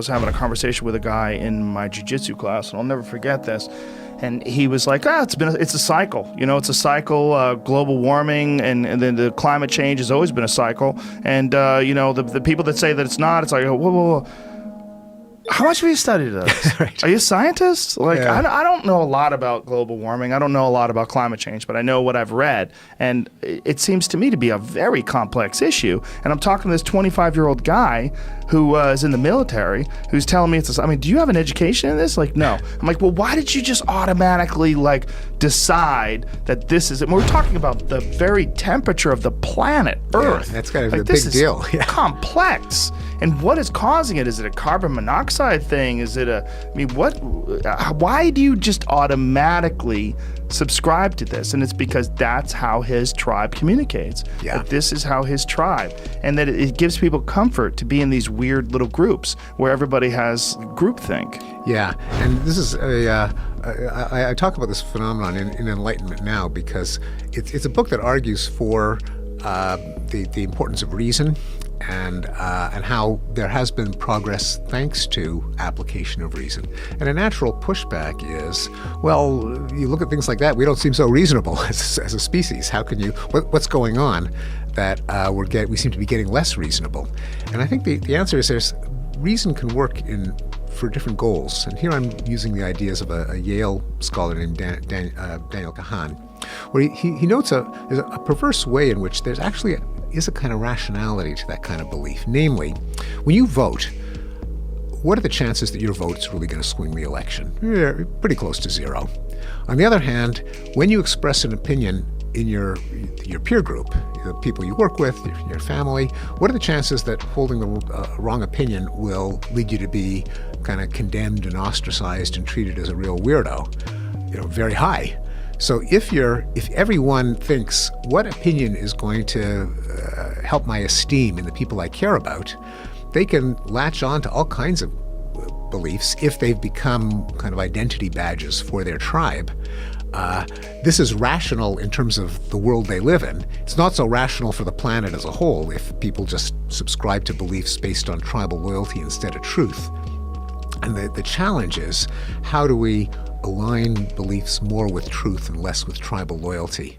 was having a conversation with a guy in my jiu-jitsu class, and I'll never forget this. And he was like, it's a cycle. It's a cycle, global warming, and then the climate change has always been a cycle. And, the people that say that it's not, it's like, whoa. How much have you studied this? Right. Are you a scientist? Yeah. I don't know a lot about global warming. I don't know a lot about climate change, but I know what I've read. And it seems to me to be a very complex issue. And I'm talking to this 25-year-old guy who is in the military, who's telling me do you have an education in this? No. I'm like, well, why did you just automatically decide that this is it? We're talking about the very temperature of the planet Earth. Yeah, that's kind of a big deal. Yeah. Complex. And what is causing it? Is it a carbon monoxide thing? Is it why do you just automatically subscribe to this? And it's because that's how his tribe communicates. Yeah. That this is how his tribe, and that it gives people comfort to be in these weird little groups where everybody has groupthink. Yeah, and this is I talk about this phenomenon in Enlightenment Now because it's a book that argues for the importance of reason and how there has been progress thanks to application of reason. And a natural pushback is, well, you look at things like that, we don't seem so reasonable as a species. How can you? What's going on that we seem to be getting less reasonable? And I think the answer is reason can work for different goals. And here I'm using the ideas of a Yale scholar named Daniel Kahan, where he notes there's a perverse way in which there's actually is a kind of rationality to that kind of belief. Namely, when you vote, what are the chances that your vote's really going to swing the election? Yeah, pretty close to zero. On the other hand, when you express an opinion in your peer group, the people you work with, your family, what are the chances that holding the wrong opinion will lead you to be kind of condemned and ostracized and treated as a real weirdo? Very high. So if everyone thinks what opinion is going to help my esteem in the people I care about, they can latch on to all kinds of beliefs if they've become kind of identity badges for their tribe. This is rational in terms of the world they live in. It's not so rational for the planet as a whole if people just subscribe to beliefs based on tribal loyalty instead of truth. And the challenge is, how do we align beliefs more with truth and less with tribal loyalty?